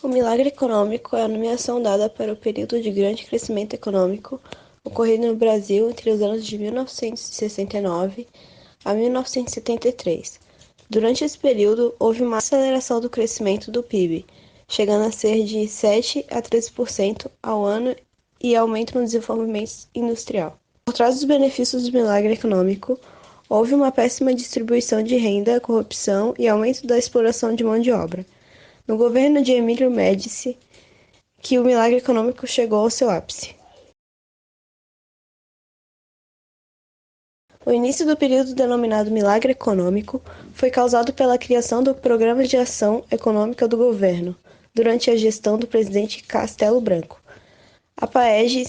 O milagre econômico é a nomeação dada para o período de grande crescimento econômico ocorrido no Brasil entre os anos de 1969 a 1973. Durante esse período, houve uma aceleração do crescimento do PIB, chegando a ser de 7 a 13% ao ano e aumento no desenvolvimento industrial. Por trás dos benefícios do milagre econômico, houve uma péssima distribuição de renda, corrupção e aumento da exploração de mão de obra. No governo de Emílio Médici, que o milagre econômico chegou ao seu ápice. O início do período denominado milagre econômico foi causado pela criação do Programa de Ação Econômica do Governo, durante a gestão do presidente Castelo Branco. A PAEG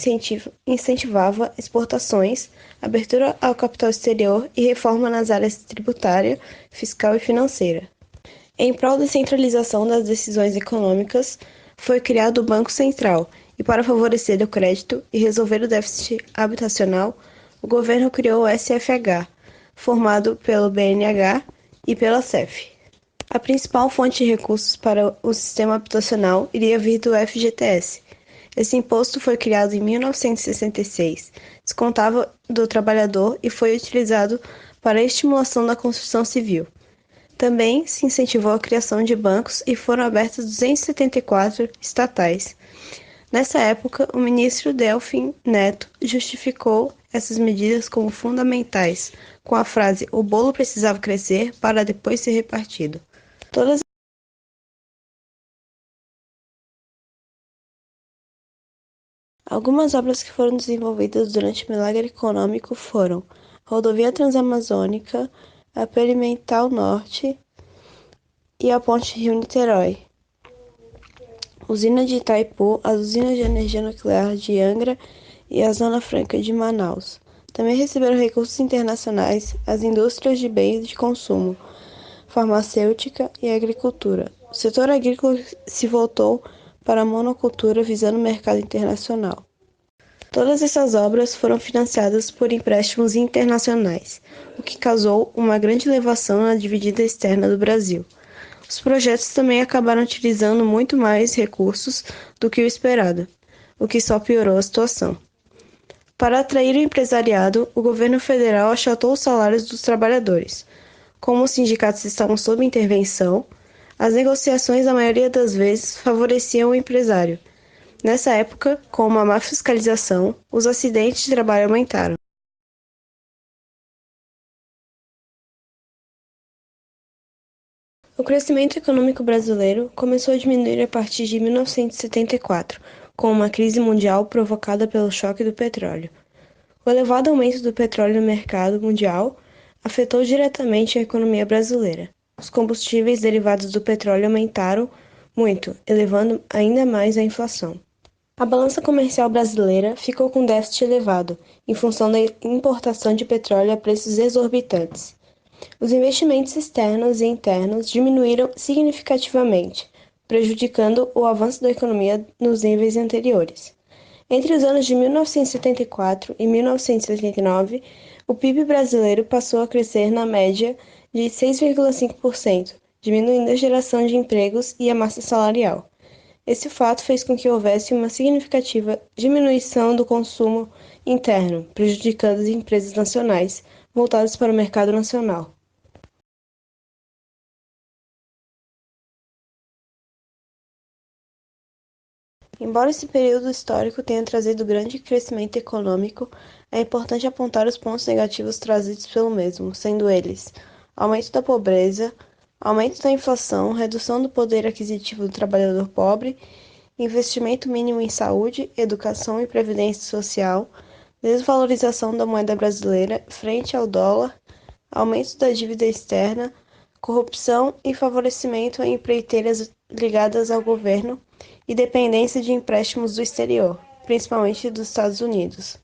incentivava exportações, abertura ao capital exterior e reforma nas áreas tributária, fiscal e financeira. Em prol da centralização das decisões econômicas, foi criado o Banco Central, e para favorecer o crédito e resolver o déficit habitacional, o governo criou o SFH, formado pelo BNH e pela CEF. A principal fonte de recursos para o sistema habitacional iria vir do FGTS. Esse imposto foi criado em 1966, descontava do trabalhador e foi utilizado para a estimulação da construção civil. Também se incentivou a criação de bancos e foram abertas 274 estatais. Nessa época, o ministro Delfim Neto justificou essas medidas como fundamentais, com a frase "o bolo precisava crescer para depois ser repartido". Todas Algumas obras que foram desenvolvidas durante o milagre econômico foram a Rodovia Transamazônica, a Perimetral Norte e a Ponte Rio-Niterói. Usina de Itaipu, as usinas de energia nuclear de Angra e a Zona Franca de Manaus. Também receberam recursos internacionais as indústrias de bens de consumo, farmacêutica e agricultura. O setor agrícola se voltou para a monocultura visando o mercado internacional. Todas essas obras foram financiadas por empréstimos internacionais, o que causou uma grande elevação na dívida externa do Brasil. Os projetos também acabaram utilizando muito mais recursos do que o esperado, o que só piorou a situação. Para atrair o empresariado, o governo federal achatou os salários dos trabalhadores. Como os sindicatos estavam sob intervenção, as negociações, a maioria das vezes, favoreciam o empresário. Nessa época, com uma má fiscalização, os acidentes de trabalho aumentaram. O crescimento econômico brasileiro começou a diminuir a partir de 1974, com uma crise mundial provocada pelo choque do petróleo. O elevado aumento do petróleo no mercado mundial afetou diretamente a economia brasileira. Os combustíveis derivados do petróleo aumentaram muito, elevando ainda mais a inflação. A balança comercial brasileira ficou com déficit elevado, em função da importação de petróleo a preços exorbitantes. Os investimentos externos e internos diminuíram significativamente, prejudicando o avanço da economia nos níveis anteriores. Entre os anos de 1974 e 1989, o PIB brasileiro passou a crescer na média de 6,5%, diminuindo a geração de empregos e a massa salarial. Esse fato fez com que houvesse uma significativa diminuição do consumo interno, prejudicando as empresas nacionais voltadas para o mercado nacional. Embora esse período histórico tenha trazido grande crescimento econômico, é importante apontar os pontos negativos trazidos pelo mesmo, sendo eles: aumento da pobreza, aumento da inflação, redução do poder aquisitivo do trabalhador pobre, investimento mínimo em saúde, educação e previdência social, desvalorização da moeda brasileira frente ao dólar, aumento da dívida externa, corrupção e favorecimento a empreiteiras ligadas ao governo e dependência de empréstimos do exterior, principalmente dos Estados Unidos.